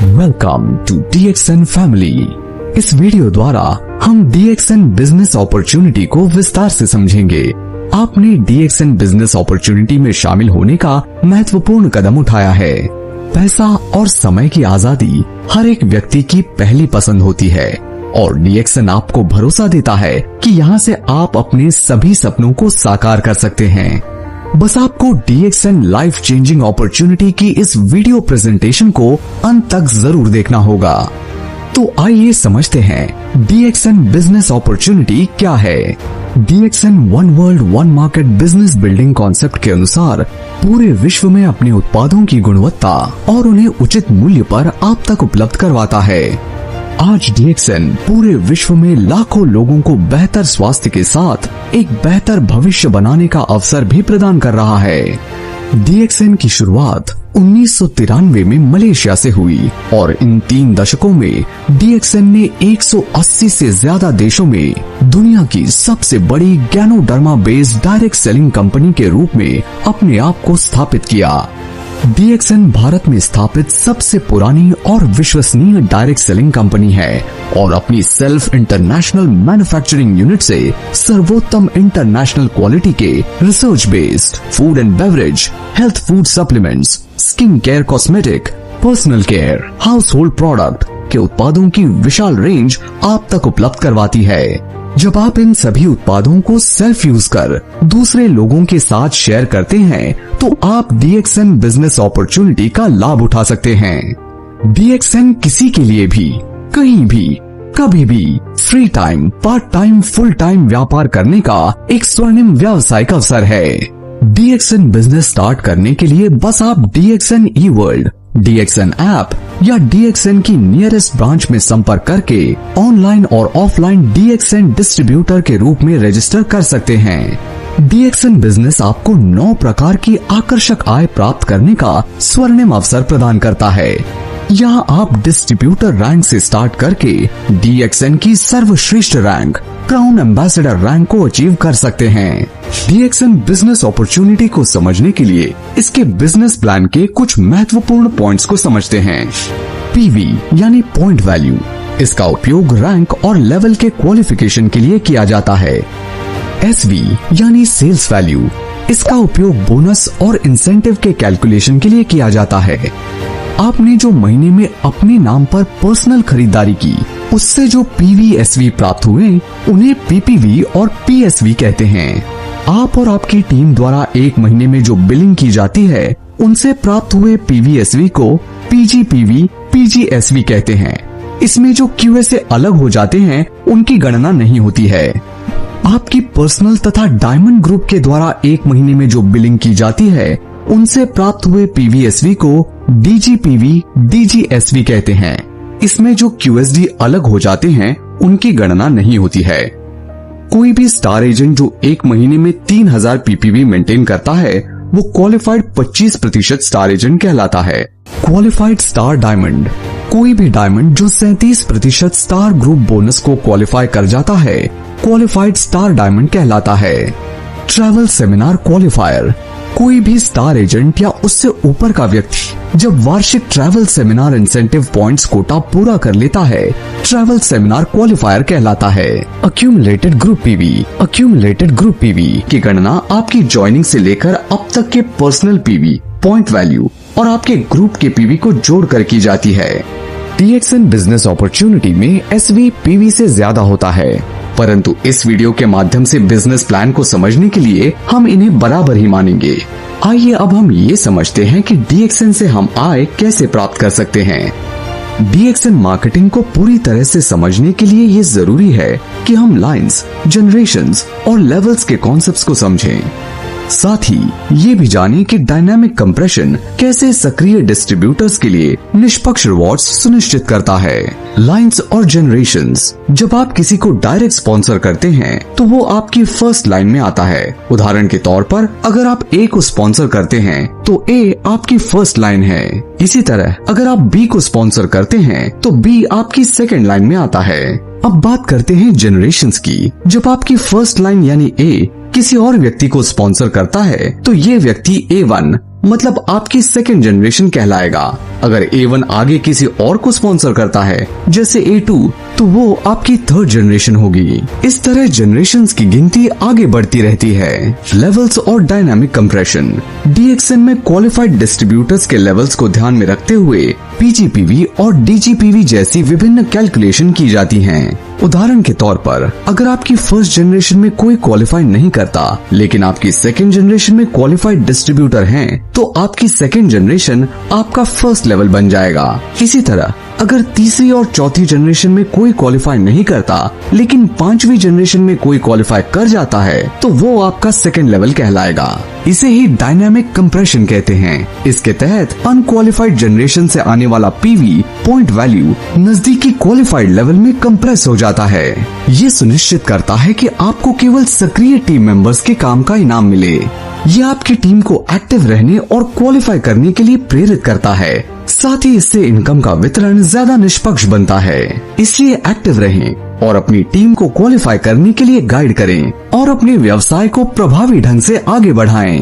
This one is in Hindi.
Welcome to DXN family. इस वीडियो द्वारा हम DXN बिजनेस अपॉर्चुनिटी को विस्तार से समझेंगे। आपने DXN बिजनेस अपॉर्चुनिटी में शामिल होने का महत्वपूर्ण कदम उठाया है। पैसा और समय की आजादी हर एक व्यक्ति की पहली पसंद होती है और DXN आपको भरोसा देता है कि यहाँ से आप अपने सभी सपनों को साकार कर सकते हैं। बस आपको DXN लाइफ चेंजिंग अपॉर्चुनिटी की इस वीडियो प्रेजेंटेशन को अंत तक जरूर देखना होगा। तो आइए समझते हैं DXN बिजनेस अपॉर्चुनिटी क्या है। DXN one world one market business building concept के अनुसार पूरे विश्व में अपने उत्पादों की गुणवत्ता और उन्हें उचित मूल्य पर आप तक उपलब्ध करवाता है। आज DXN पूरे विश्व में लाखों लोगों को बेहतर स्वास्थ्य के साथ एक बेहतर भविष्य बनाने का अवसर भी प्रदान कर रहा है। DXN की शुरुआत 1993 में मलेशिया से हुई और इन 3 दशकों में DXN ने 180 से ज्यादा देशों में दुनिया की सबसे बड़ी ganoderma based direct selling company के रूप में अपने आप को स्थापित किया। DXN भारत में स्थापित सबसे पुरानी और विश्वसनीय डायरेक्ट सेलिंग कंपनी है और अपनी सेल्फ इंटरनेशनल मैन्युफैक्चरिंग यूनिट से सर्वोत्तम इंटरनेशनल क्वालिटी के research based food and beverage, health food supplements, skin care, cosmetic, personal care, house hold product के उत्पादों की विशाल रेंज आप तक उपलब्ध करवाती है। जब आप इन सभी उत्पादों को सेल्फ यूज कर दूसरे लोगों के साथ शेयर करते हैं तो आप DXN बिजनेस अपॉर्चुनिटी का लाभ उठा सकते हैं। DXN किसी के लिए भी, कहीं भी, कभी भी free time, part time, full time व्यापार करने का एक स्वर्णिम व्यावसायिक अवसर है। DXN बिजनेस स्टार्ट करने के लिए बस आप DXN eWorld, DXN ऐप या DXN की नियरेस्ट ब्रांच में संपर्क करके ऑनलाइन और ऑफलाइन DXN डिस्ट्रीब्यूटर के रूप में रजिस्टर कर सकते हैं। DXN बिजनेस आपको 9 प्रकार की आकर्षक आय प्राप्त करने का स्वर्णिम अवसर प्रदान करता है। यहाँ आप डिस्ट्रीब्यूटर रैंक से स्टार्ट करके DXN की सर्वश्रेष्ठ रैंक, क्राउन एम्बेसडर रैंक को अचीव कर सकते हैं। DXN बिजनेस अपॉर्चुनिटी को समझने के लिए इसके बिजनेस प्लान के कुछ महत्वपूर्ण पॉइंट्स को समझते हैं। PV यानी पॉइंट वैल्यू, इसका उपयोग रैंक और लेवल के क्वालिफिकेशन के लिए किया जाता है। SV यानी सेल्स वैल्यू, इसका उपयोग बोनस और इंसेंटिव के कैलकुलेशन के लिए किया जाता है। आपने जो महीने में अपने नाम पर पर्सनल खरीदारी की, उससे जो PV/SV प्राप्त हुए उन्हें PPV और PSV कहते हैं। आप और आपकी टीम द्वारा एक महीने में जो बिलिंग की जाती है उनसे प्राप्त हुए PV/SV को PGPV, PGSV कहते हैं। इसमें जो QA से अलग हो जाते हैं उनकी गणना नहीं होती है। आपकी पर्सनल तथा डायमंड ग्रुप के द्वारा एक महीने में जो बिलिंग की जाती है उनसे प्राप्त हुए PV/SV को DGPV, DGSV कहते हैं। इसमें जो QSD अलग हो जाते हैं उनकी गणना नहीं होती है। कोई भी स्टार एजेंट जो एक महीने में 3000 PPV मेंटेन करता है वो क्वालिफाइड 25% स्टार एजेंट कहलाता है। क्वालिफाइड स्टार डायमंड, कोई भी डायमंड जो 37% स्टार ग्रुप बोनस को क्वालिफाई कर जाता है क्वालिफाइड स्टार डायमंड कहलाता है। ट्रैवल सेमिनार क्वालिफायर, कोई भी स्टार एजेंट या उससे ऊपर का व्यक्ति जब वार्षिक travel seminar incentive points quota पूरा कर लेता है ट्रैवल सेमिनार क्वालिफायर कहलाता है। Accumulated group PV, accumulated group PV की गणना आपकी ज्वाइनिंग से लेकर अब तक के पर्सनल PV, पॉइंट वैल्यू और आपके ग्रुप के PV को जोड़कर की जाती है। DXN बिजनेस अपॉर्चुनिटी में SV PV से ज्यादा होता है, परंतु इस वीडियो के माध्यम से बिजनेस प्लान को समझने के लिए हम इन्हें बराबर ही मानेंगे। आइए अब हम ये समझते हैं कि DXN से हम आय कैसे प्राप्त कर सकते हैं। DXN मार्केटिंग को पूरी तरह से समझने के लिए ये जरूरी है कि हम लाइंस, जनरेशंस और लेवल्स के कॉन्सेप्ट्स को समझें। साथ ही ये भी जानें कि डायनामिक कंप्रेशन कैसे सक्रिय डिस्ट्रीब्यूटर्स के लिए निष्पक्ष रिवॉर्ड्स सुनिश्चित करता है। लाइंस और जनरेशंस, जब आप किसी को डायरेक्ट स्पॉन्सर करते हैं तो वो आपकी फर्स्ट लाइन में आता है। उदाहरण के तौर पर अगर आप A को स्पॉन्सर करते हैं तो A आपकी फर्स्ट लाइन है। इसी तरह अगर आप B को स्पॉन्सर करते हैं तो B आपकी सेकेंड लाइन में आता है। अब बात करते हैं जनरेशंस की। जब आपकी फर्स्ट लाइन यानी A किसी और व्यक्ति को स्पॉन्सर करता है तो ये व्यक्ति A1 मतलब आपकी सेकंड जनरेशन कहलाएगा। अगर A1 आगे किसी और को स्पॉन्सर करता है जैसे A2, तो वो आपकी थर्ड जनरेशन होगी। इस तरह जनरेशंस की गिनती आगे बढ़ती रहती है। लेवल्स और डायनामिक कंप्रेशन। DXN में क्वालिफाइड डिस्ट्रीब्यूटर्स के लेवल्स को ध्यान में रखते हुए PGPV और DGPV जैसी विभिन्न कैलकुलेशन की जाती हैं। उदाहरण के तौर पर अगर आपकी फर्स्ट जनरेशन में कोई क्वालिफाई नहीं करता लेकिन आपकी सेकंड जनरेशन में क्वालिफाइड डिस्ट्रीब्यूटर हैं, तो आपकी सेकंड जनरेशन आपका फर्स्ट लेवल बन जाएगा। इसी तरह अगर तीसरी और चौथी जनरेशन में कोई क्वालिफाई नहीं करता लेकिन पांचवी जनरेशन में कोई क्वालिफाई कर जाता है, तो वो आपका सेकंड लेवल कहलाएगा। इसे ही डायनामिक कंप्रेशन कहते हैं। इसके तहत अनक्वालिफाइड जनरेशन से आने वाला PV पॉइंट वैल्यू नजदीकी क्वालिफाइड लेवल में कंप्रेस हो जाता है। ये सुनिश्चित करता है कि आपको केवल सक्रिय टीम मेंबर्स के काम का इनाम मिले। ये आपकी टीम को एक्टिव रहने और क्वालिफाई करने के लिए प्रेरित करता है। साथ ही इससे इनकम का वितरण ज्यादा निष्पक्ष बनता है। इसलिए एक्टिव रहें और अपनी टीम को क्वालिफाई करने के लिए गाइड करें और अपने व्यवसाय को प्रभावी ढंग से आगे बढ़ाएं।